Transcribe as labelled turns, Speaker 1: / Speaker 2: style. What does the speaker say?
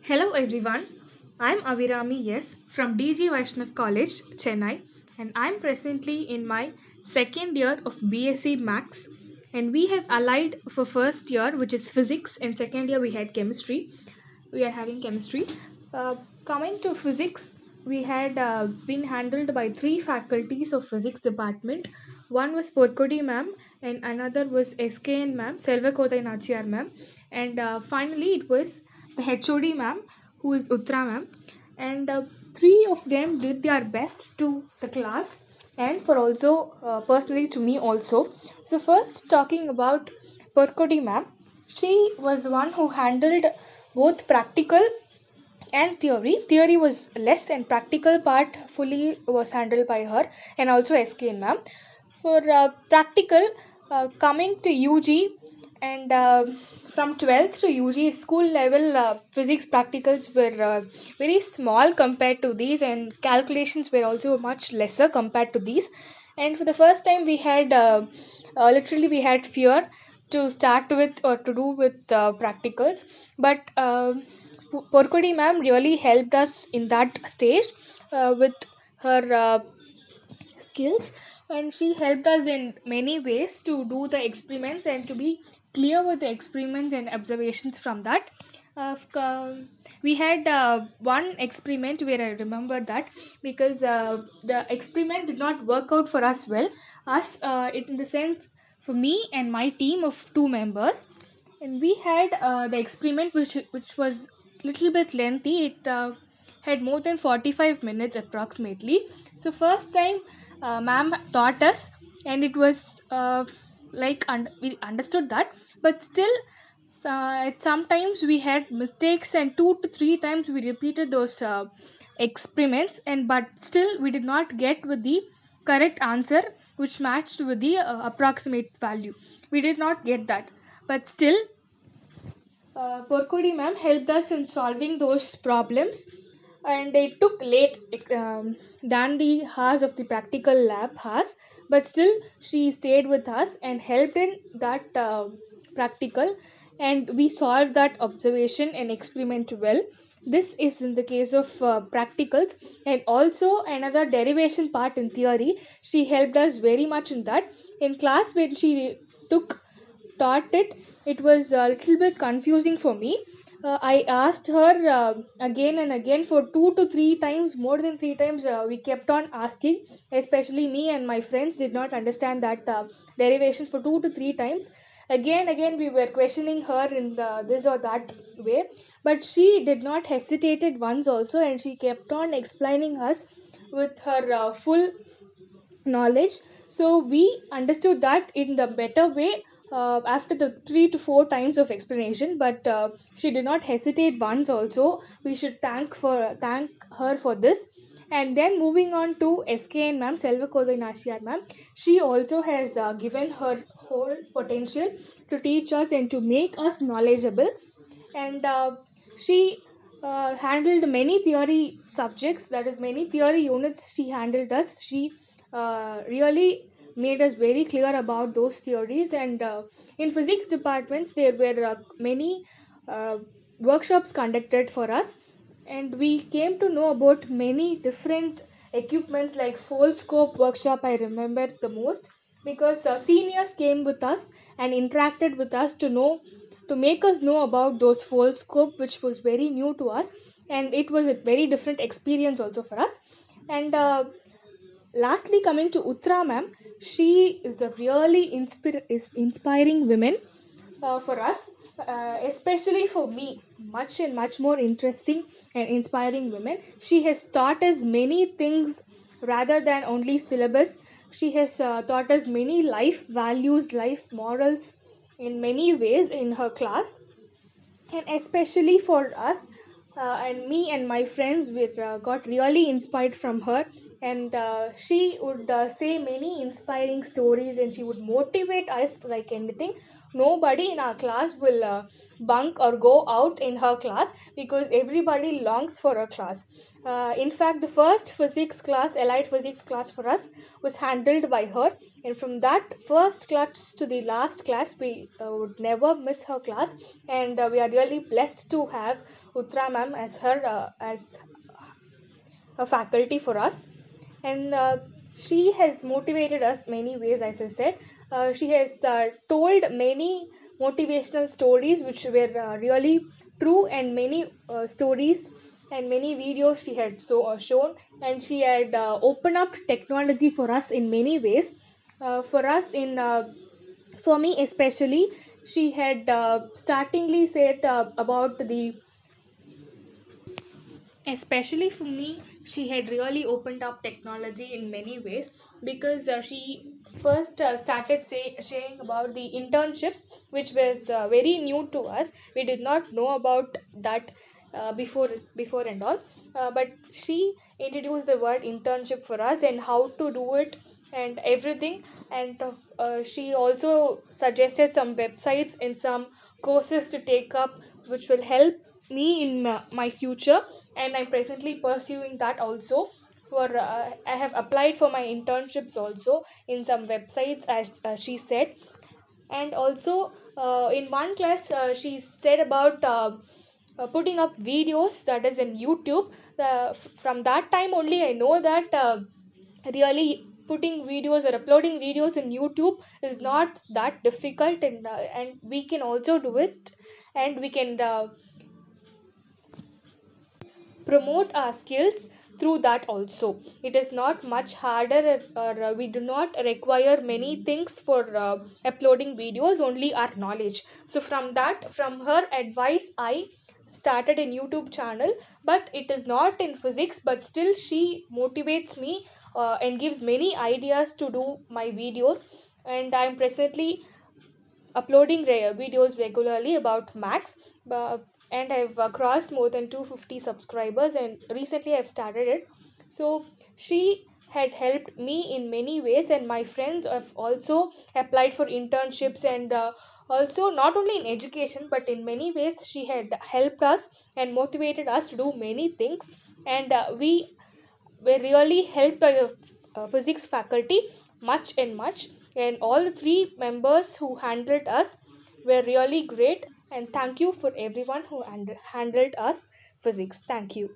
Speaker 1: Hello everyone, I'm Avirami Yes from DG Vaishnav College, Chennai, and I'm presently in my second year of BSc Max. And we have allied for first year, which is physics, and second year we had chemistry. We are having chemistry. Coming to physics, we had been handled by three faculties of physics department. One was Porkodi ma'am, and another was SKN ma'am, Selvakotai Nachiyar ma'am, and finally it was the HOD ma'am, who is Uttara ma'am, and three of them did their best to the class and for also personally to me also. So first talking about Porkodi ma'am, she was the one who handled both practical and theory. Theory was less and practical part fully was handled by her and also SKN ma'am. For practical, coming to UG and from 12th to UG school level physics practicals were very small compared to these, and calculations were also much lesser compared to these. And for the first time we had literally we had fear to start with or to do with practicals, but Porkodi ma'am really helped us in that stage with her skills, and she helped us in many ways to do the experiments and to be clear with the experiments and observations from that. We had one experiment where I remember that because the experiment did not work out for us well, us it in the sense for me and my team of two members, and we had the experiment which was little bit lengthy. It had more than 45 minutes approximately. So first time ma'am taught us, and it was we understood that, but still sometimes we had mistakes, and two to three times we repeated those experiments, and but still we did not get with the correct answer which matched with the approximate value. We did not get that, but still Porkodi ma'am helped us in solving those problems, and it took late than the hours of the practical lab hours, but still she stayed with us and helped in that practical, and we solved that observation and experiment well. This is in the case of practicals, and also another derivation part in theory. She helped us very much in that. In class when she took taught it, it was a little bit confusing for me. I asked her again and again for two to three times, more than three times. We kept on asking, especially me and my friends did not understand that derivation for two to three times. Again, we were questioning her in this or that way, but she did not hesitated once also, and she kept on explaining us with her full knowledge. So we understood that in the better way after the three to four times of explanation, but she did not hesitate once also. We should thank her for this. And then moving on to SKN ma'am, Selvakodai Nashiyar ma'am, she also has given her whole potential to teach us and to make us knowledgeable, and she handled many theory subjects, that is many theory units she handled us. She really made us very clear about those theories, and in physics departments there were many uh, workshops conducted for us, and we came to know about many different equipments like Foldscope workshop I remember the most, because seniors came with us and interacted with us to make us know about those Foldscope, which was very new to us, and it was a very different experience also for us. And lastly, coming to Uttara ma'am, she is a really inspiring woman for us, especially for me, much and much more interesting and inspiring women. She has taught us many things rather than only syllabus. She has taught us many life values, life morals in many ways in her class, and especially for us and me and my friends, we got really inspired from her, and she would say many inspiring stories, and she would motivate us like anything. Nobody in our class will bunk or go out in her class, because everybody longs for her class. In fact, the first physics class, allied physics class for us, was handled by her, and from that first class to the last class, we would never miss her class. And we are really blessed to have Uttara ma'am as her as a faculty for us. And she has motivated us many ways, as I said. She has told many motivational stories which were really true, and many stories and many videos she had shown, and she had opened up technology for us in many ways. For us in For me especially, she had startingly said about the especially for me, she had really opened up technology in many ways, because she first started saying about the internships, which was very new to us. We did not know about that before and all. But she introduced the word internship for us and how to do it and everything. And she also suggested some websites and some courses to take up, which will help me in my future. And I'm presently pursuing that also. For I have applied for my internships also in some websites, as she said. And also in one class, she said about putting up videos, that is in YouTube. From that time only I know that really putting videos or uploading videos in YouTube is not that difficult, and we can also do it, and we can promote our skills through that also. It is not much harder, or we do not require many things for uploading videos, only our knowledge. So from her advice, I started a YouTube channel. But it is not in physics, but still she motivates me and gives many ideas to do my videos. And I'm presently uploading videos regularly about Max. And I've crossed more than 250 subscribers, and recently I've started it. So she had helped me in many ways, and my friends have also applied for internships. And also, not only in education, but in many ways, she had helped us and motivated us to do many things. And we were really helped by the physics faculty much and much. And all the three members who handled us were really great. And thank you for everyone who handled us physics. Thank you.